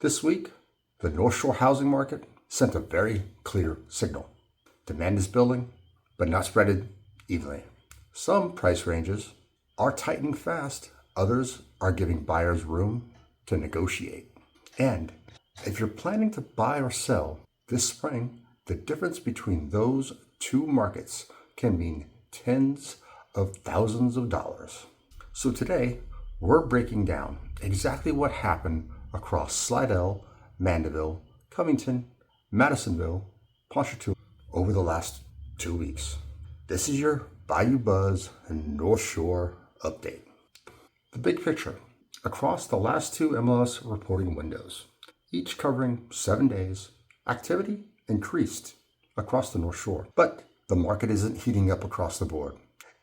This week, the Northshore housing market sent a very clear signal. Demand is building, but not spread evenly. Some price ranges are tightening fast, others are giving buyers room to negotiate. And if you're planning to buy or sell this spring, the difference between those two markets can mean tens of thousands of dollars. So today, we're breaking down exactly what happened across Slidell, Mandeville, Covington, Madisonville, Ponchatoula over the last 2 weeks. This is your Bayou Buzz and Northshore update. The big picture across the last two MLS reporting windows, each covering 7 days, activity increased across the North Shore. But the market isn't heating up across the board.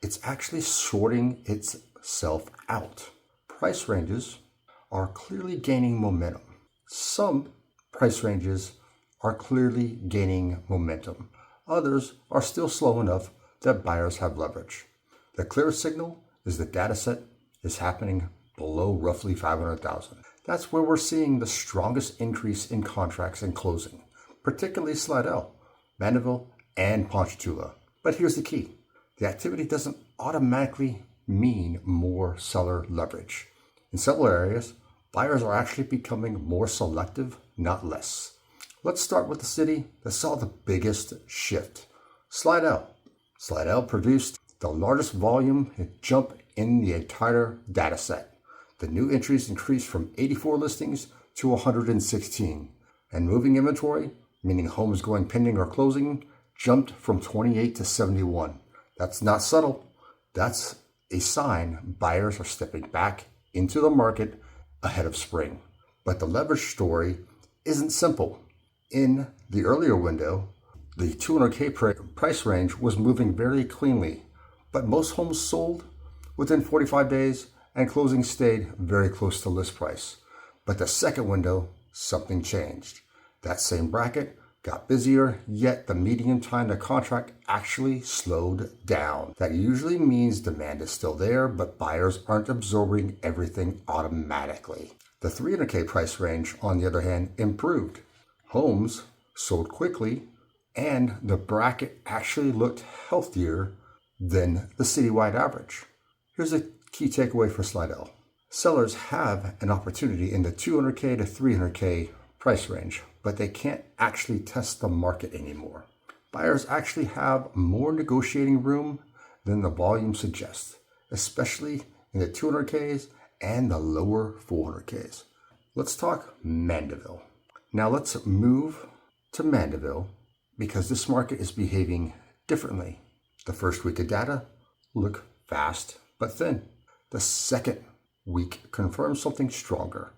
It's actually sorting itself out. Price ranges are clearly gaining momentum. Some price ranges are clearly gaining momentum. Others are still slow enough that buyers have leverage. The clear signal is the data set is happening below roughly 500,000. That's where we're seeing the strongest increase in contracts and closing, particularly Slidell, Mandeville, and Ponchatoula. But here's the key. The activity doesn't automatically mean more seller leverage. In several areas, buyers are actually becoming more selective, not less. Let's start with the city that saw the biggest shift. Slidell. Slidell produced the largest volume jump in the entire data set. The new entries increased from 84 listings to 116. And moving inventory, meaning homes going pending or closing, jumped from 28 to 71. That's not subtle. That's a sign buyers are stepping back into the market ahead of spring. But the leverage story isn't simple. In the earlier window, the 200K price range was moving very cleanly, but most homes sold within 45 days and closing stayed very close to list price. But the second window, something changed. That same bracket got busier, yet the median time to contract actually slowed down. That usually means demand is still there, but buyers aren't absorbing everything automatically. The 300K price range, on the other hand, improved. Homes sold quickly, and the bracket actually looked healthier than the citywide average. Here's a key takeaway for Slidell. Sellers have an opportunity in the 200K to 300K price range, but they can't actually test the market anymore. Buyers actually have more negotiating room than the volume suggests, especially in the 200Ks and the lower 400Ks. Let's talk Mandeville. Now let's move to Mandeville because this market is behaving differently. The first week of data looked fast but thin. The second week confirmed something stronger.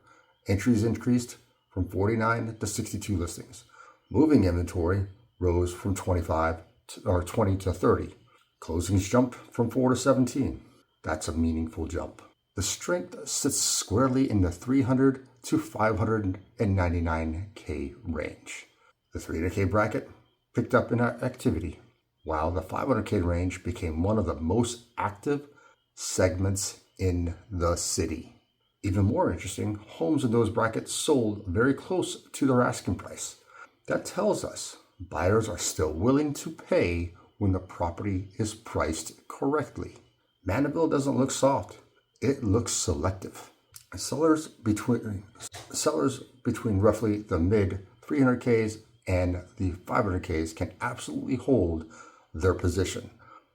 Entries increased from 49 to 62 listings. Moving inventory rose from 20 to 30. Closings jumped from 4 to 17. That's a meaningful jump. The strength sits squarely in the 300 to 599K range. The 300K bracket picked up in activity, while the 500K range became one of the most active segments in the city. Even more interesting, homes in those brackets sold very close to their asking price. That tells us buyers are still willing to pay when the property is priced correctly. Mandeville doesn't look soft. It looks selective. Sellers between roughly the mid 300Ks and the 500Ks can absolutely hold their position,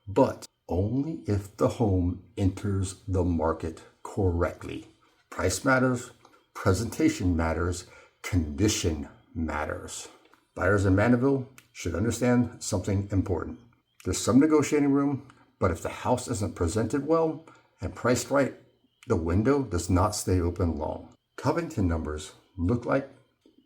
but only if the home enters the market correctly. Price matters, presentation matters, condition matters. Buyers in Mandeville should understand something important. There's some negotiating room, but if the house isn't presented well and priced right, the window does not stay open long. Covington numbers look like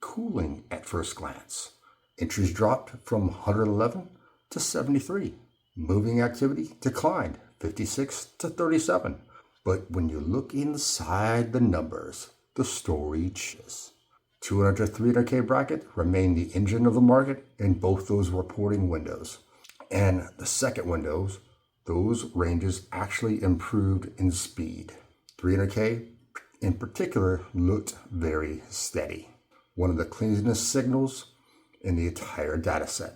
cooling at first glance. Entries dropped from 111 to 73. Moving activity declined 56 to 37. But when you look inside the numbers, the story changes. 200 to 300K bracket remained the engine of the market in both those reporting windows. And the second windows, those ranges actually improved in speed. 300K in particular looked very steady. one of the cleanest signals in the entire data set.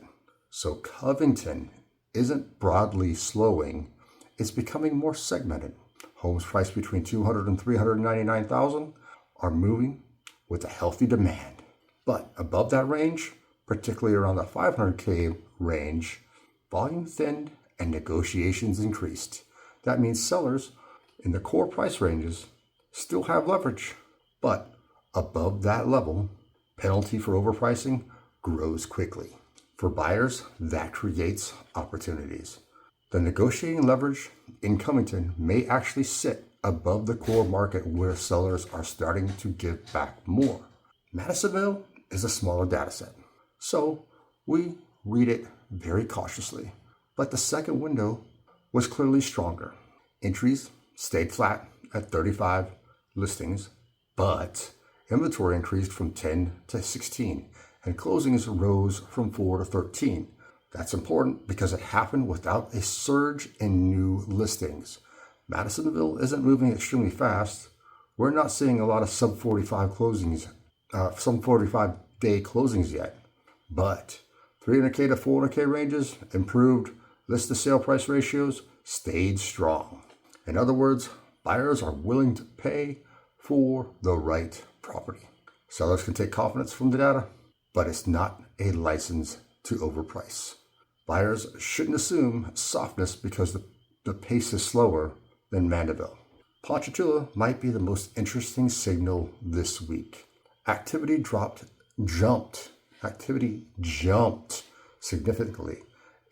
So Covington isn't broadly slowing, it's becoming more segmented. Homes priced between $200,000 and $399,000 are moving with a healthy demand. But above that range, particularly around the $500K range, volume thinned and negotiations increased. That means sellers in the core price ranges still have leverage, but above that level, penalty for overpricing grows quickly. For buyers, that creates opportunities. The negotiating leverage in Covington may actually sit above the core market where sellers are starting to give back more. Madisonville is a smaller data set, so we read it very cautiously. But the second window was clearly stronger. Entries stayed flat at 35 listings, but inventory increased from 10 to 16, and closings rose from 4 to 13. That's important because it happened without a surge in new listings. Madisonville isn't moving extremely fast. We're not seeing a lot of sub 45 closings, sub 45 day closings yet, but 300K to 400K ranges improved. List to sale price ratios stayed strong. In other words, buyers are willing to pay for the right property. Sellers can take confidence from the data, but it's not a license to overprice. Buyers shouldn't assume softness because the pace is slower than Mandeville. Ponchatoula might be the most interesting signal this week. Activity jumped significantly.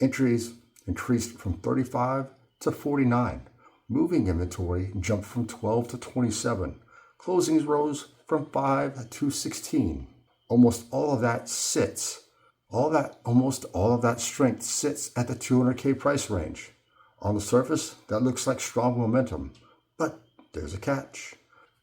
Entries increased from 35 to 49. Moving inventory jumped from 12 to 27. Closings rose from 5 to 16. Almost all of that strength sits at the 200K price range. On the surface, that looks like strong momentum, but there's a catch.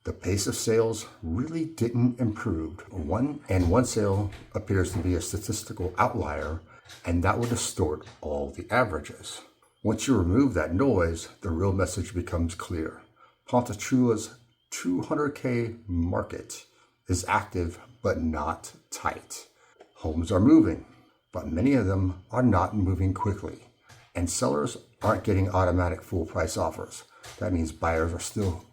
The pace of sales really didn't improve. One sale appears to be a statistical outlier, and that will distort all the averages. Once you remove that noise, the real message becomes clear. Ponchatoula's 200K market is active but not tight. Homes are moving, but many of them are not moving quickly, and sellers aren't getting automatic full price offers. That means buyers still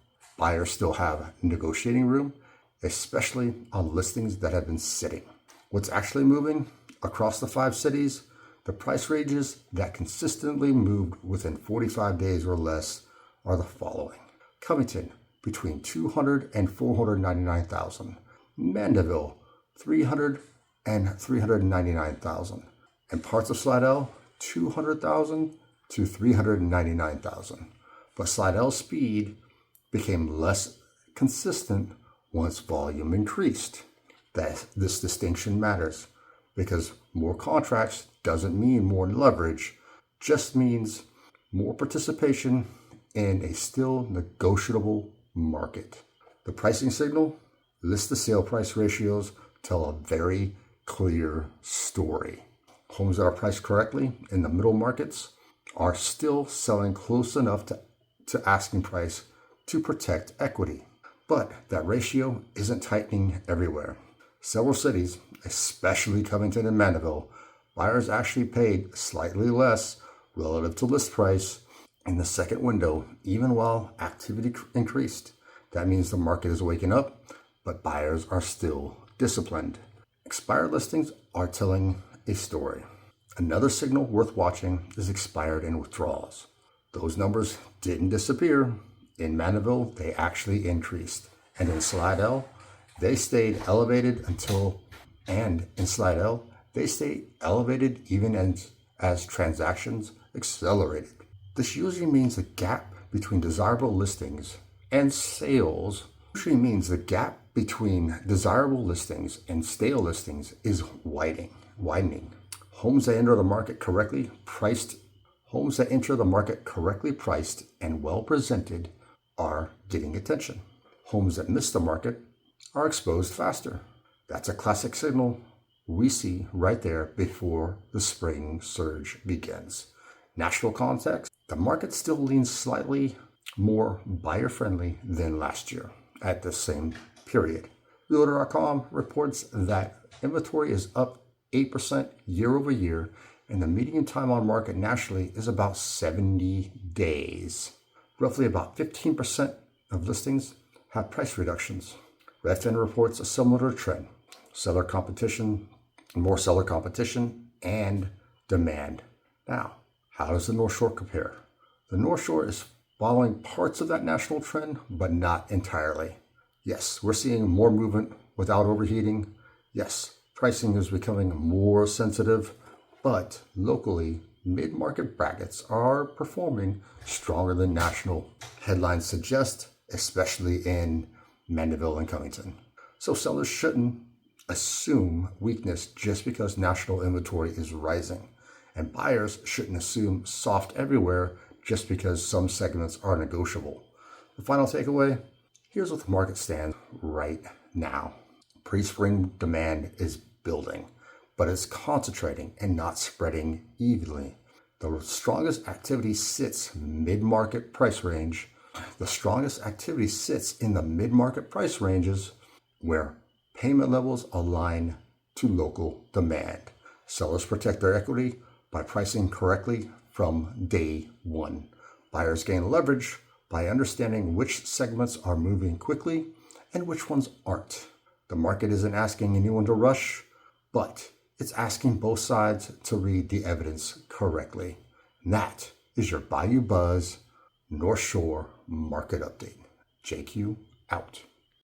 have negotiating room, especially on listings that have been sitting. What's actually moving across the 5 cities? The price ranges that consistently moved within 45 days or less are the following. Covington, between $200,000 and $499,000. Mandeville, $300,000 and $399,000. And parts of Slidell, $200,000 to $399,000. But Slidell's speed became less consistent once volume increased. This distinction matters because more contracts doesn't mean more leverage, just means more participation in a still negotiable market. The pricing signal, list to sale price ratios tell a very clear story. Homes that are priced correctly in the middle markets are still selling close enough to asking price to protect equity. But that ratio isn't tightening everywhere. Several cities, especially Covington and Mandeville, buyers actually paid slightly less relative to list price in the second window, even while activity increased. That means the market is waking up, but buyers are still disciplined. Expired listings are telling a story. Another signal worth watching is expired and withdrawals. Those numbers didn't disappear. In Mandeville, they actually increased. And in Slidell, they stayed elevated even as transactions accelerated. This usually means the gap between desirable listings and sales stale listings is widening. Homes that enter the market correctly priced and well presented are getting attention. Homes that miss the market are exposed faster. That's a classic signal we see right there before the spring surge begins. National context, the market still leans slightly more buyer-friendly than last year at the same period. Realtor.com reports that inventory is up 8% year over year, and the median time on market nationally is about 70 days. Roughly about 15% of listings have price reductions. Redfin reports a similar trend. More seller competition, and demand. Now, how does the Northshore compare? The Northshore is following parts of that national trend, but not entirely. Yes, we're seeing more movement without overheating. Yes, pricing is becoming more sensitive, but locally, mid-market brackets are performing stronger than national. Headlines suggest, especially in Mandeville and Covington. So sellers shouldn't assume weakness just because national inventory is rising. And buyers shouldn't assume soft everywhere just because some segments are negotiable. The final takeaway, here's what the market stands right now. Pre-spring demand is building, but it's concentrating and not spreading evenly. The strongest activity sits mid-market price range. The strongest activity sits in the mid-market price ranges where payment levels align to local demand. Sellers protect their equity by pricing correctly from day one. Buyers gain leverage by understanding which segments are moving quickly and which ones aren't. The market isn't asking anyone to rush, but it's asking both sides to read the evidence correctly. And that is your Bayou Buzz Northshore Market Update. JQ out.